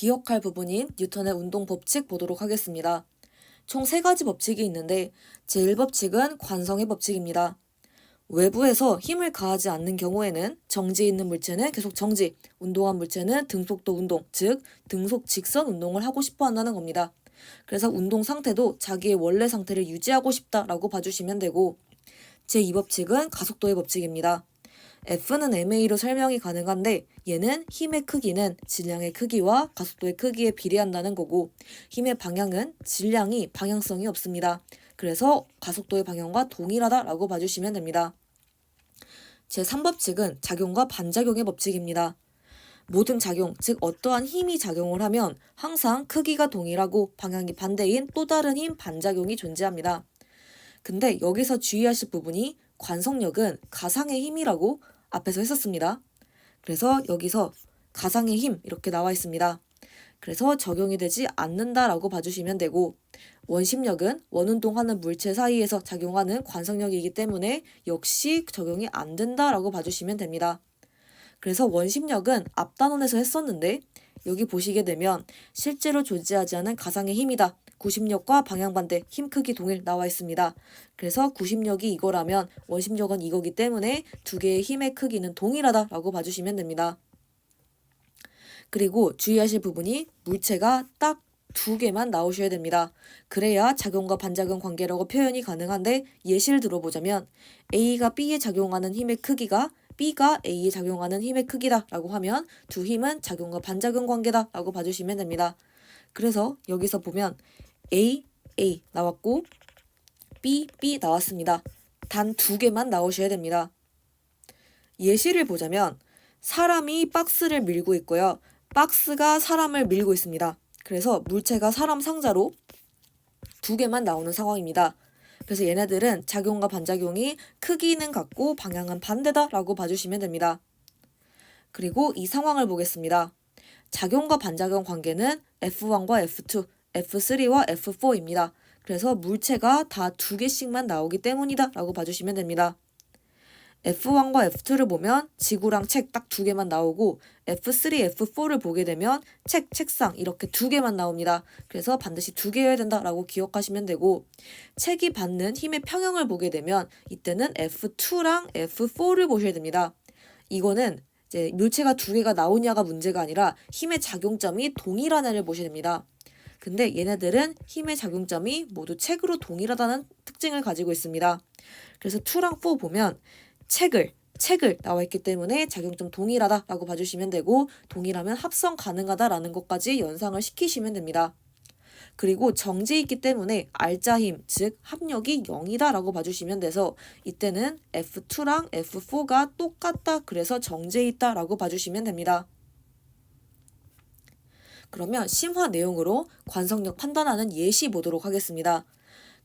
기억할 부분인 뉴턴의 운동 법칙 보도록 하겠습니다. 총 3가지 법칙이 있는데 제1법칙은 관성의 법칙입니다. 외부에서 힘을 가하지 않는 경우에는 정지에 있는 물체는 계속 정지, 운동한 물체는 등속도 운동, 즉 등속 직선 운동을 하고 싶어 한다는 겁니다. 그래서 운동 상태도 자기의 원래 상태를 유지하고 싶다라고 봐주시면 되고, 제2법칙은 가속도의 법칙입니다. F는 ma로 설명이 가능한데 얘는 힘의 크기는 질량의 크기와 가속도의 크기에 비례한다는 거고, 힘의 방향은 질량이 방향성이 없습니다. 그래서 가속도의 방향과 동일하다라고 봐주시면 됩니다. 제3법칙은 작용과 반작용의 법칙입니다. 모든 작용, 즉 어떠한 힘이 작용을 하면 항상 크기가 동일하고 방향이 반대인 또 다른 힘 반작용이 존재합니다. 근데 여기서 주의하실 부분이 관성력은 가상의 힘이라고 앞에서 했었습니다. 그래서 여기서 가상의 힘 이렇게 나와 있습니다. 그래서 적용이 되지 않는다라고 봐주시면 되고, 원심력은 원운동하는 물체 사이에서 작용하는 관성력이기 때문에 역시 적용이 안 된다라고 봐주시면 됩니다. 그래서 원심력은 앞단원에서 했었는데 여기 보시게 되면 실제로 존재하지 않은 가상의 힘이다. 구심력과 방향반대, 힘 크기 동일 나와 있습니다. 그래서 구심력이 이거라면 원심력은 이거기 때문에 두 개의 힘의 크기는 동일하다라고 봐주시면 됩니다. 그리고 주의하실 부분이 물체가 딱 2개만 나오셔야 됩니다. 그래야 작용과 반작용 관계라고 표현이 가능한데, 예시를 들어보자면 A가 B에 작용하는 힘의 크기가 B가 A에 작용하는 힘의 크기다 라고 하면 두 힘은 작용과 반작용 관계다 라고 봐주시면 됩니다. 그래서 여기서 보면 A 나왔고 B 나왔습니다. 단 2개만 나오셔야 됩니다. 예시를 보자면 사람이 박스를 밀고 있고요. 박스가 사람을 밀고 있습니다. 그래서 물체가 사람 상자로 2개만 나오는 상황입니다. 그래서 얘네들은 작용과 반작용이 크기는 같고 방향은 반대다라고 봐주시면 됩니다. 그리고 이 상황을 보겠습니다. 작용과 반작용 관계는 F1과 F2, F3와 F4입니다. 그래서 물체가 다 2개씩만 나오기 때문이다 라고 봐주시면 됩니다. F1과 F2를 보면 지구랑 책 딱 2개만 나오고, F3, F4를 보게 되면 책상 이렇게 2개만 나옵니다. 그래서 반드시 2개여야 된다라고 기억하시면 되고, 책이 받는 힘의 평형을 보게 되면 이때는 F2랑 F4를 보셔야 됩니다. 이거는 이제 물체가 2개가 나오냐가 문제가 아니라 힘의 작용점이 동일한 애를 보셔야 됩니다. 근데 얘네들은 힘의 작용점이 모두 책으로 동일하다는 특징을 가지고 있습니다. 그래서 2랑 4 보면 책을 나와 있기 때문에 작용점 동일하다라고 봐주시면 되고, 동일하면 합성 가능하다라는 것까지 연상을 시키시면 됩니다. 그리고 정지에 있기 때문에 알짜힘, 즉 합력이 0이다라고 봐주시면 돼서 이때는 F2랑 F4가 똑같다, 그래서 정지에 있다라고 봐주시면 됩니다. 그러면 심화 내용으로 관성력 판단하는 예시 보도록 하겠습니다.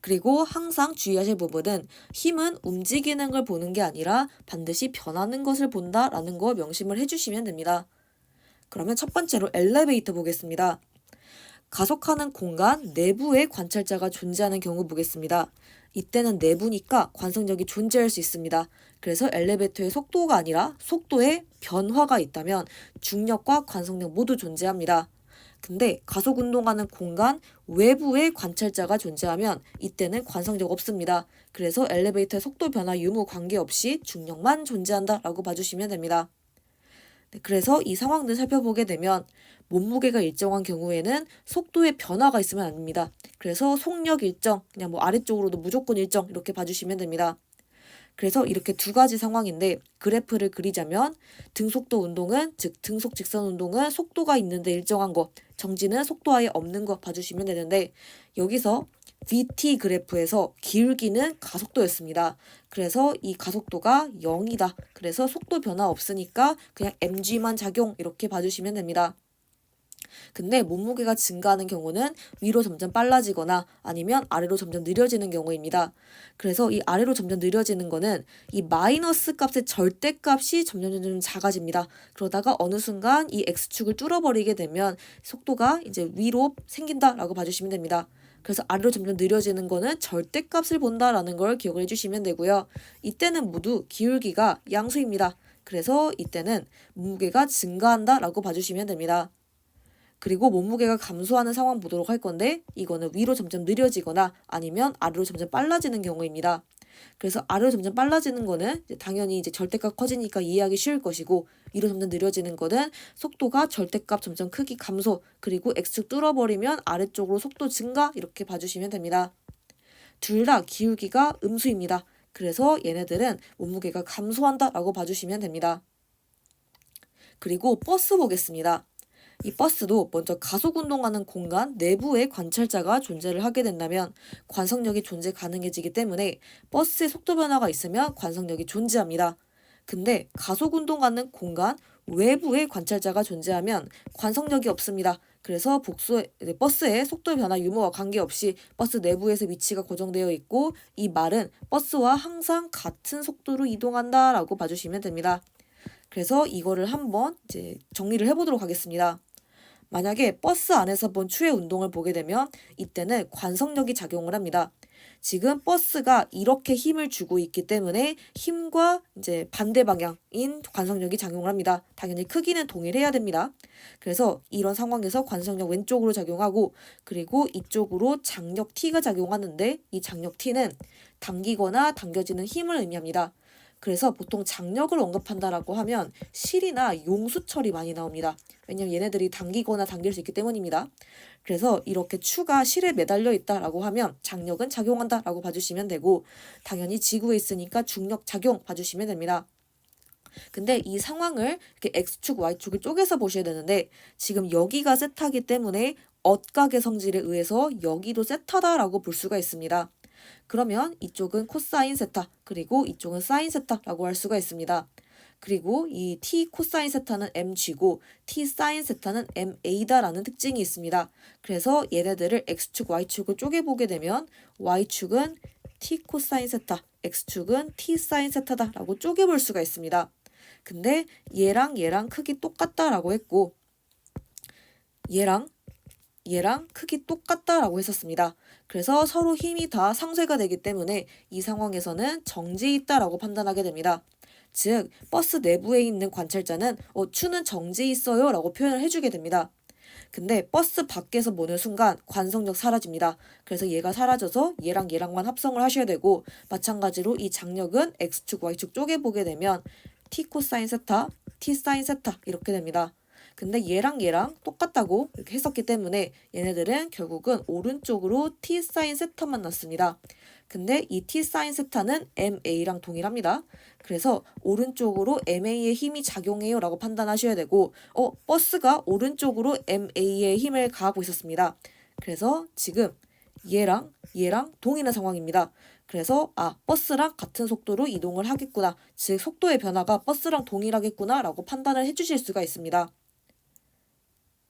그리고 항상 주의하실 부분은 힘은 움직이는 걸 보는 게 아니라 반드시 변하는 것을 본다라는 거 명심을 해주시면 됩니다. 그러면 첫 번째로 엘리베이터 보겠습니다. 가속하는 공간 내부에 관찰자가 존재하는 경우 보겠습니다. 이때는 내부니까 관성력이 존재할 수 있습니다. 그래서 엘리베이터의 속도가 아니라 속도에 변화가 있다면 중력과 관성력 모두 존재합니다. 근데 가속 운동하는 공간 외부에 관찰자가 존재하면 이때는 관성력 없습니다. 그래서 엘리베이터의 속도 변화 유무 관계없이 중력만 존재한다라고 봐주시면 됩니다. 네, 그래서 이 상황들 살펴보게 되면 몸무게가 일정한 경우에는 속도의 변화가 있으면 안 됩니다. 그래서 속력 일정, 그냥 뭐 아래쪽으로도 무조건 일정 이렇게 봐주시면 됩니다. 그래서 이렇게 2가지 상황인데 그래프를 그리자면 등속도 운동은, 즉 등속 직선 운동은 속도가 있는데 일정한 거, 정지는 속도 아예 없는 거 봐주시면 되는데, 여기서 VT 그래프에서 기울기는 가속도였습니다. 그래서 이 가속도가 0이다. 그래서 속도 변화 없으니까 그냥 mg만 작용 이렇게 봐주시면 됩니다. 근데 몸무게가 증가하는 경우는 위로 점점 빨라지거나 아니면 아래로 점점 느려지는 경우입니다. 그래서 이 아래로 점점 느려지는 거는 이 마이너스 값의 절대값이 점점 작아집니다. 그러다가 어느 순간 이 x축을 뚫어버리게 되면 속도가 이제 위로 생긴다라고 봐주시면 됩니다. 그래서 아래로 점점 느려지는 거는 절대값을 본다라는 걸 기억을 해주시면 되고요. 이때는 모두 기울기가 양수입니다. 그래서 이때는 몸무게가 증가한다라고 봐주시면 됩니다. 그리고 몸무게가 감소하는 상황 보도록 할 건데 이거는 위로 점점 느려지거나 아니면 아래로 점점 빨라지는 경우입니다. 그래서 아래로 점점 빨라지는 거는 당연히 이제 절대값 커지니까 이해하기 쉬울 것이고 위로 점점 느려지는 거는 속도가 절대값 점점 크기 감소 그리고 x축 뚫어버리면 아래쪽으로 속도 증가 이렇게 봐주시면 됩니다. 둘 다 기울기가 음수입니다. 그래서 얘네들은 몸무게가 감소한다라고 봐주시면 됩니다. 그리고 버스 보겠습니다. 이 버스도 먼저 가속운동하는 공간 내부에 관찰자가 존재를 하게 된다면 관성력이 존재 가능해지기 때문에 버스의 속도 변화가 있으면 관성력이 존재합니다. 근데 가속운동하는 공간 외부에 관찰자가 존재하면 관성력이 없습니다. 그래서 버스의 속도 변화 유무와 관계없이 버스 내부에서 위치가 고정되어 있고 이 말은 버스와 항상 같은 속도로 이동한다라고 봐주시면 됩니다. 그래서 이거를 한번 이제 정리를 해보도록 하겠습니다. 만약에 버스 안에서 본 추의 운동을 보게 되면 이때는 관성력이 작용을 합니다. 지금 버스가 이렇게 힘을 주고 있기 때문에 힘과 이제 반대 방향인 관성력이 작용을 합니다. 당연히 크기는 동일해야 됩니다. 그래서 이런 상황에서 관성력 왼쪽으로 작용하고 그리고 이쪽으로 장력 T가 작용하는데 이 장력 T는 당기거나 당겨지는 힘을 의미합니다. 그래서 보통 장력을 언급한다라고 하면 실이나 용수철이 많이 나옵니다. 왜냐면 얘네들이 당기거나 당길 수 있기 때문입니다. 그래서 이렇게 추가 실에 매달려 있다라고 하면 장력은 작용한다라고 봐주시면 되고 당연히 지구에 있으니까 중력 작용 봐주시면 됩니다. 근데 이 상황을 이렇게 X축, Y축을 쪼개서 보셔야 되는데 지금 여기가 세타기 때문에 엇각의 성질에 의해서 여기도 세타다라고 볼 수가 있습니다. 그러면 이쪽은 코사인 세타 그리고 이쪽은 사인 세타라고 할 수가 있습니다. 그리고 이 t 코사인 세타는 mg고 t 사인 세타는 ma다라는 특징이 있습니다. 그래서 얘네들을 x축, y축을 쪼개보게 되면 y축은 t 코사인 세타, x축은 t 사인 세타다라고 쪼개볼 수가 있습니다. 근데 얘랑 크기 똑같다라고 했고 얘랑 크기 똑같다라고 했었습니다. 그래서 서로 힘이 다 상쇄가 되기 때문에 이 상황에서는 정지해 있다라고 판단하게 됩니다. 즉 버스 내부에 있는 관찰자는 추는 정지해 있어요 라고 표현을 해주게 됩니다. 근데 버스 밖에서 보는 순간 관성력 사라집니다. 그래서 얘가 사라져서 얘랑만 합성을 하셔야 되고 마찬가지로 이 장력은 x축, y축 쪼개보게 되면 t 코사인 세타, t 사인 세타 이렇게 됩니다. 근데 얘랑 똑같다고 이렇게 했었기 때문에 얘네들은 결국은 오른쪽으로 t 사인 세타만 났습니다. 근데 이 t 사인 세타는 ma랑 동일합니다. 그래서 오른쪽으로 ma의 힘이 작용해요 라고 판단하셔야 되고 버스가 오른쪽으로 ma의 힘을 가하고 있었습니다. 그래서 지금 얘랑 동일한 상황입니다. 그래서 버스랑 같은 속도로 이동을 하겠구나. 즉 속도의 변화가 버스랑 동일하겠구나 라고 판단을 해주실 수가 있습니다.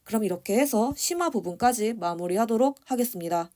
그럼 이렇게 해서 심화 부분까지 마무리하도록 하겠습니다.